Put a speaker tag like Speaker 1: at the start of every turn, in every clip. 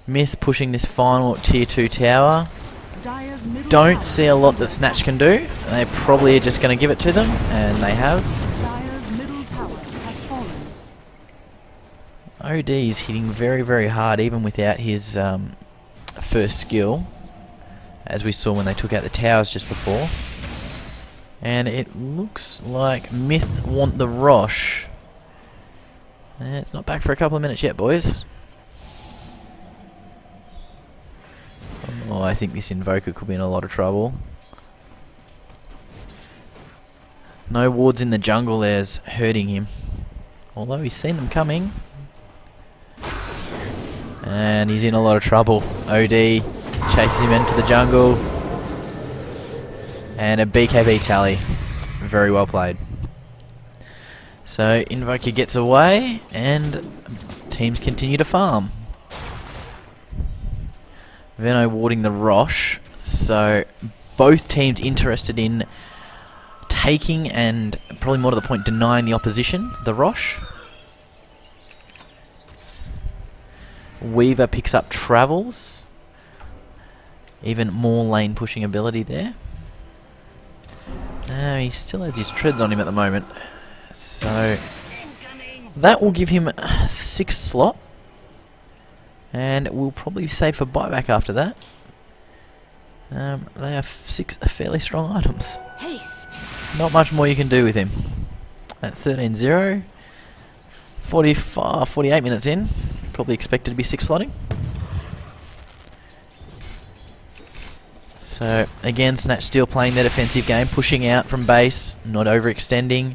Speaker 1: Myth pushing this final tier 2 tower. Don't see a lot that Snatch can do. They probably are just going to give it to them, and they have. OD is hitting very, very hard, even without his first skill, as we saw when they took out the towers just before. And it looks like Myth want the Rosh. It's not back for a couple of minutes yet, boys. Oh, I think this Invoker could be in a lot of trouble. No wards in the jungle there's hurting him. Although he's seen them coming. And he's in a lot of trouble. OD chases him into the jungle. And a BKB tally. Very well played. So Invoker gets away and teams continue to farm. Veno warding the Rosh. So both teams interested in taking and probably more to the point denying the opposition the Rosh. Weaver picks up travels. Even more lane pushing ability there. He still has his treads on him at the moment. So that will give him a 6th slot. And we'll probably save for buyback after that. They have 6 fairly strong items.
Speaker 2: Haste.
Speaker 1: Not much more you can do with him. At 13-0. 48 minutes in. Probably expected to be 6 slotting. So again, Snatch still playing their defensive game, pushing out from base, not overextending,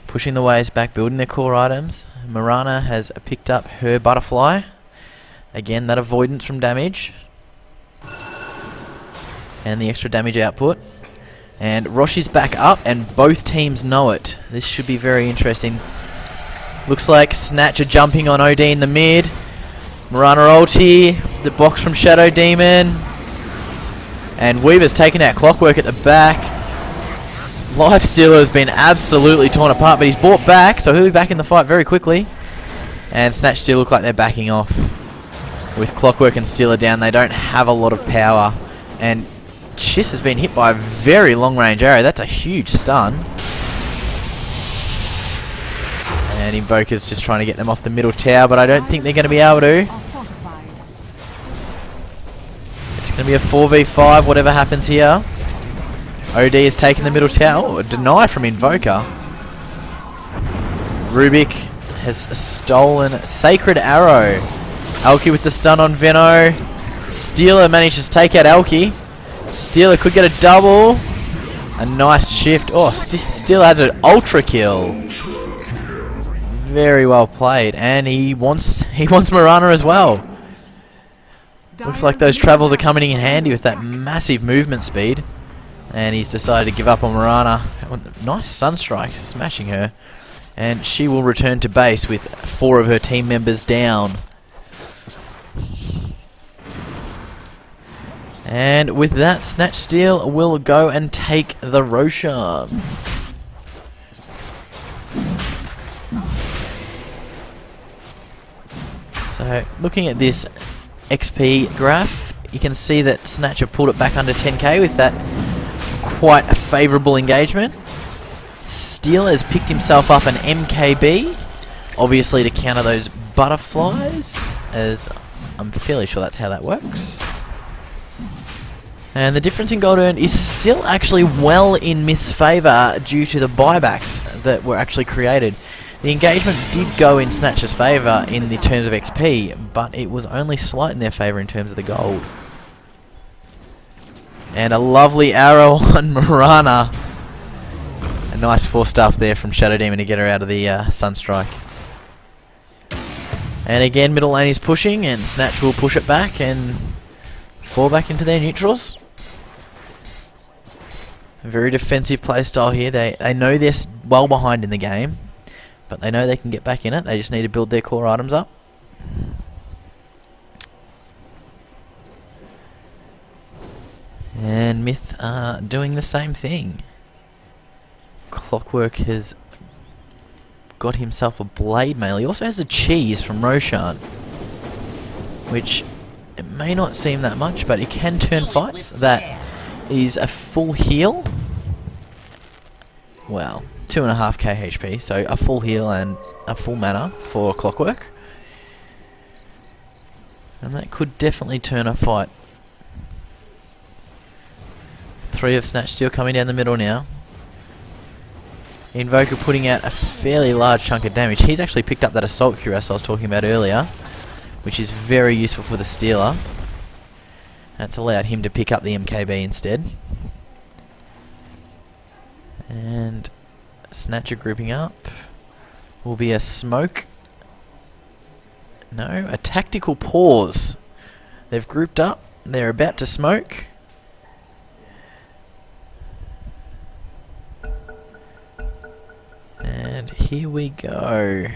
Speaker 1: pushing the waves back, building their core items. Mirana has picked up her butterfly. Again, that avoidance from damage. And the extra damage output. And Rosh is back up, and both teams know it. This should be very interesting. Looks like Snatch are jumping on OD in the mid. Mirana ulti, the box from Shadow Demon. And Weaver's taken out Clockwork at the back. Lifestealer has been absolutely torn apart, but he's brought back, so he'll be back in the fight very quickly. And Snatch still look like they're backing off. With Clockwork and Stealer down, they don't have a lot of power. And Chiss has been hit by a very long range arrow. That's a huge stun. And Invoker's just trying to get them off the middle tower, but I don't think they're going to be able to. It's going to be a 4v5, whatever happens here. OD is taking the middle tower. Oh, a deny from Invoker. Rubik has stolen Sacred Arrow. Alki with the stun on Veno. Stealer manages to take out Alki. Stealer could get a double. A nice shift. Oh, Stealer has an ultra kill. Very well played. And he wants Mirana as well. Looks like those travels are coming in handy with that massive movement speed. And he's decided to give up on Mirana. Nice Sunstrike, smashing her. And she will return to base with 4 of her team members down. And with that, Snatch Steel will go and take the Roshan. So, looking at this XP graph, you can see that Snatch have pulled it back under 10k with that quite a favourable engagement. Steel has picked himself up an MKB, obviously to counter those butterflies, as I'm fairly sure that's how that works. And the difference in gold earned is still actually well in Myth's favour due to the buybacks that were actually created. The engagement did go in Snatch's favour in the terms of XP, but it was only slight in their favour in terms of the gold. And a lovely arrow on Mirana. A nice 4-staff there from Shadow Demon to get her out of the Sunstrike. And again, middle lane is pushing, and Snatch will push it back and fall back into their neutrals. Very defensive playstyle here. They know they're well behind in the game, but they know they can get back in it. They just need to build their core items up. And Myth are doing the same thing. Clockwork has got himself a blade mail. He also has a cheese from Roshan, which it may not seem that much, but it can turn fights. That is a full heal. Well, 2.5k HP, so a full heal and a full mana for Clockwork. And that could definitely turn a fight. 3 of Snatch Steel coming down the middle now. Invoker putting out a fairly large chunk of damage. He's actually picked up that Assault Cuirass I was talking about earlier, which is very useful for the Stealer. That's allowed him to pick up the MKB instead. And Snatcher grouping up. Will be a smoke. No, a tactical pause. They've grouped up. They're about to smoke. And here we go.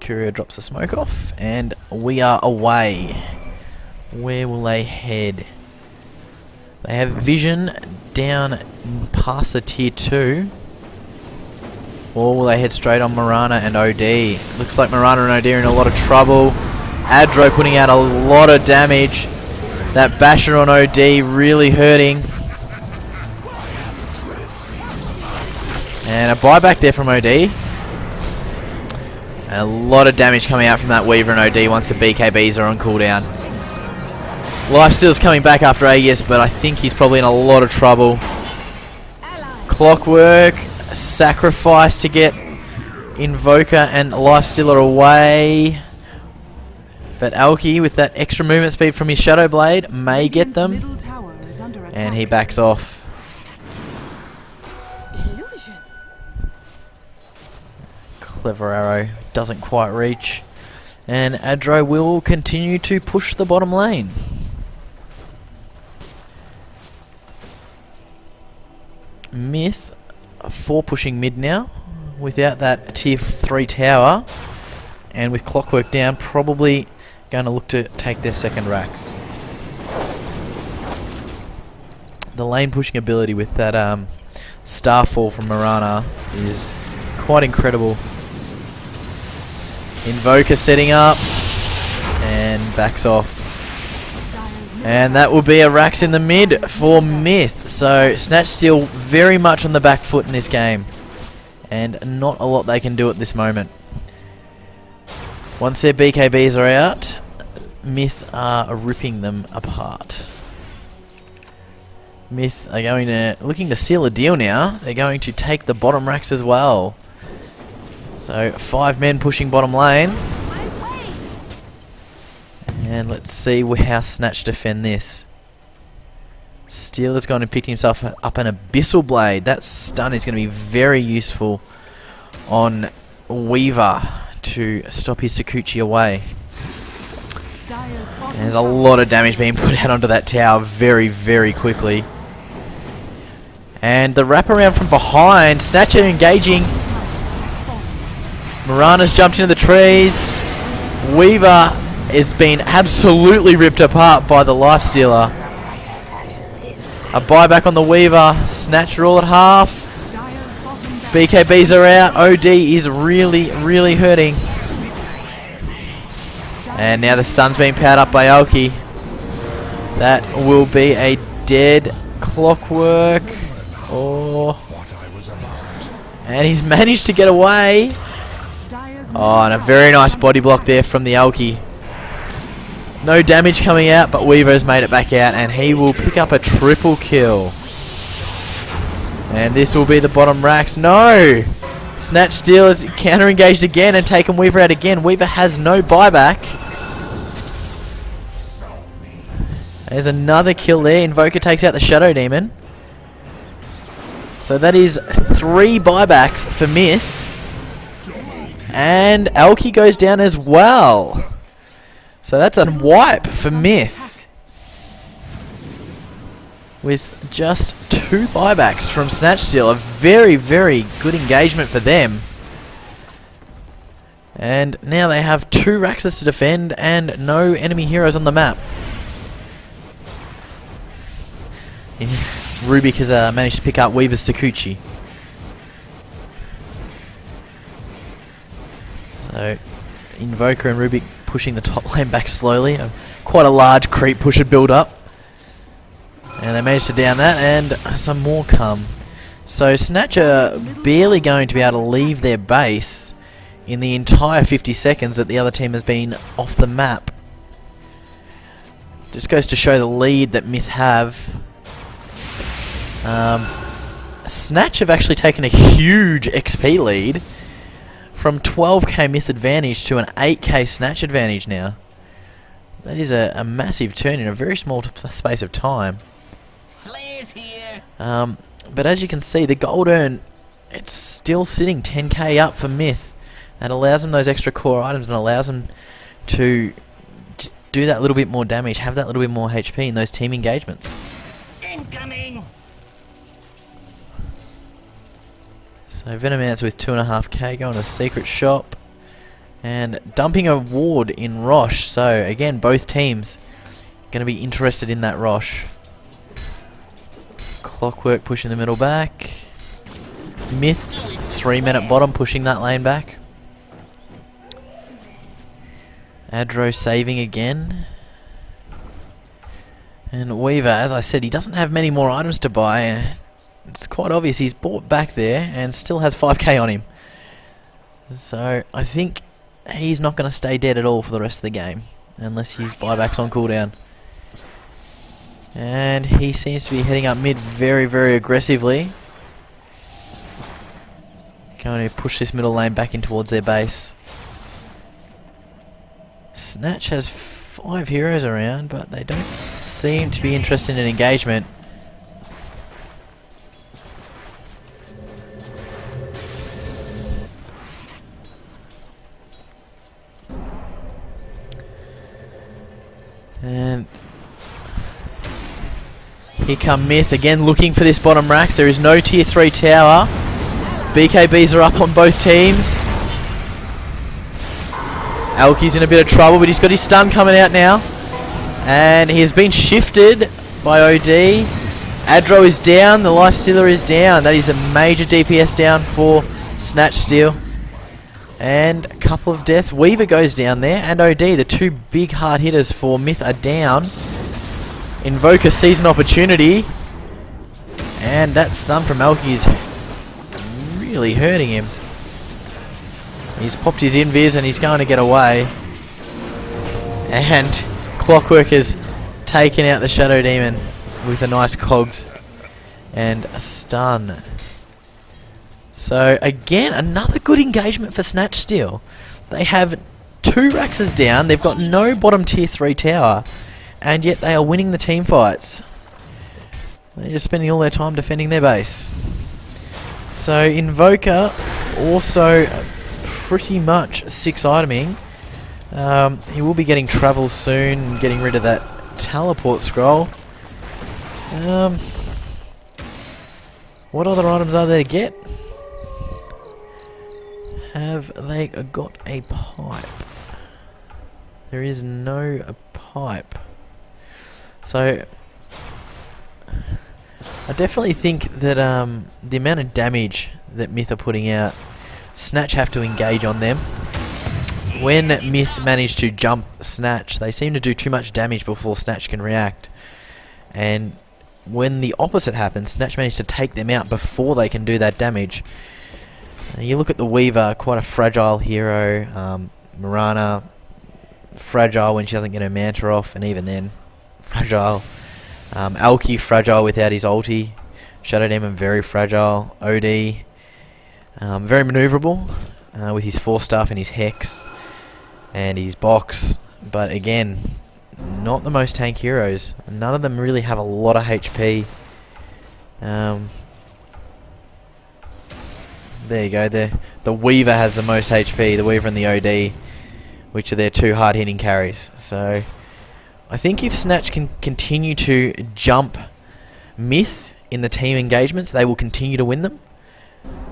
Speaker 1: Courier drops the smoke off, and we are away. Where will they head? They have vision down past the tier 2. Or will they head straight on Marana and OD? Looks like Marana and OD are in a lot of trouble. Adro putting out a lot of damage. That basher on OD really hurting. And a buyback there from OD. A lot of damage coming out from that Weaver and OD once the BKBs are on cooldown. Lifesteal's coming back after Aegis, but I think he's probably in a lot of trouble. Clockwork, sacrifice to get Invoker and Lifestealer away. But Alki, with that extra movement speed from his Shadow Blade, may get them. And he backs off. Clever arrow, doesn't quite reach. And Adro will continue to push the bottom lane. Myth 4 pushing mid now, without that tier 3 tower, and with Clockwork down, probably going to look to take their second racks. The lane pushing ability with that Starfall from Marana is quite incredible. Invoker setting up and backs off. And that will be a Rax in the mid for Myth. So Snatch Steel very much on the back foot in this game. And not a lot they can do at this moment. Once their BKBs are out, Myth are ripping them apart. Myth are looking to seal a deal now. They're going to take the bottom racks as well. So 5 men pushing bottom lane. And let's see how Snatch defend this. Steel has gone and picked himself up an Abyssal Blade. That stun is going to be very useful on Weaver to stop his Sakuchi away. And there's a lot of damage being put out onto that tower very, very quickly. And the wraparound from behind. Snatcher engaging. Marana's jumped into the trees. Weaver is being absolutely ripped apart by the Lifestealer. A buyback on the Weaver. Snatcher all at half. BKBs are out. OD is really, really hurting. And now the stun's being powered up by Alki. That will be a dead Clockwork. Oh. And he's managed to get away. Oh, and a very nice body block there from the Alki. No damage coming out, but Weaver has made it back out, and he will pick up a triple kill. And this will be the bottom racks. No! Snatch Steel is counter-engaged again and taken Weaver out again. Weaver has no buyback. There's another kill there. Invoker takes out the Shadow Demon. So that is 3 buybacks for Myth. And Alki goes down as well. So that's a wipe for Myth. With just 2 buybacks from Snatch Steel. A very, very good engagement for them. And now they have 2 Raxes to defend and no enemy heroes on the map. Rubik has managed to pick up Weaver's Sakuchi. So Invoker and Rubik pushing the top lane back slowly. Quite a large creep pusher build up. And they managed to down that, and some more come. So Snatch are barely going to be able to leave their base in the entire 50 seconds that the other team has been off the map. Just goes to show the lead that Myth have. Snatch have actually taken a huge XP lead from 12k Myth advantage to an 8k Snatch advantage now. That is a massive turn in a very small space of time.
Speaker 2: Players here.
Speaker 1: But as you can see, the gold earn, it's still sitting 10k up for Myth. That allows them those extra core items and allows them to just do that little bit more damage, have that little bit more HP in those team engagements.
Speaker 2: Incoming.
Speaker 1: So Venomance with 2.5k going to Secret Shop and dumping a ward in Rosh. So again, both teams going to be interested in that Rosh. Clockwork pushing the middle back. Myth 3-man at bottom pushing that lane back. Adro saving again. And Weaver, as I said, he doesn't have many more items to buy. It's quite obvious he's bought back there and still has 5k on him. So I think he's not going to stay dead at all for the rest of the game unless his buyback's on cooldown. And he seems to be heading up mid very, very aggressively. Going to push this middle lane back in towards their base. Snatch has 5 heroes around, but they don't seem to be interested in engagement. And here come Myth again looking for this bottom racks. There is no tier 3 tower. BKBs are up on both teams. Alki's in a bit of trouble, but he's got his stun coming out now. And he has been shifted by OD. Adro is down, the Life Stealer is down. That is a major DPS down for Snatch Steal. And a couple of deaths. Weaver goes down there, and OD, the two big hard hitters for Myth, are down. Invoker sees an opportunity, and that stun from Alki is really hurting him. He's popped his invis and he's going to get away. And Clockwork has taken out the Shadow Demon with a nice cogs and a stun. So again, another good engagement for Snatch Steal. They have 2 Raxes down, they've got no bottom tier 3 tower, and yet they are winning the team fights. They're just spending all their time defending their base. So Invoker also pretty much 6 iteming. He will be getting travel soon and getting rid of that teleport scroll. What other items are there to get? Have they got a pipe? There is no pipe. So I definitely think that the amount of damage that Myth are putting out, Snatch have to engage on them. When Myth manage to jump Snatch, they seem to do too much damage before Snatch can react. And when the opposite happens, Snatch manage to take them out before they can do that damage. You look at the Weaver, quite a fragile hero. Mirana, fragile when she doesn't get her Manta off, and even then, fragile. Alki, fragile without his ulti. Shadow Demon, very fragile. OD, very maneuverable with his 4-staff and his Hex and his box. But again, not the most tank heroes. None of them really have a lot of HP. There you go. The Weaver has the most HP. The Weaver and the OD, which are their 2 hard-hitting carries. So I think if Snatch can continue to jump Myth in the team engagements, they will continue to win them.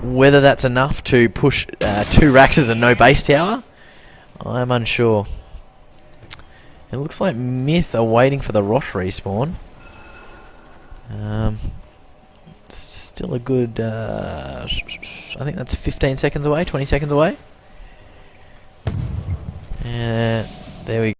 Speaker 1: Whether that's enough to push 2 Raxes and no base tower, I'm unsure. It looks like Myth are waiting for the Rosh respawn. Still a good, I think that's 15 seconds away, 20 seconds away. There we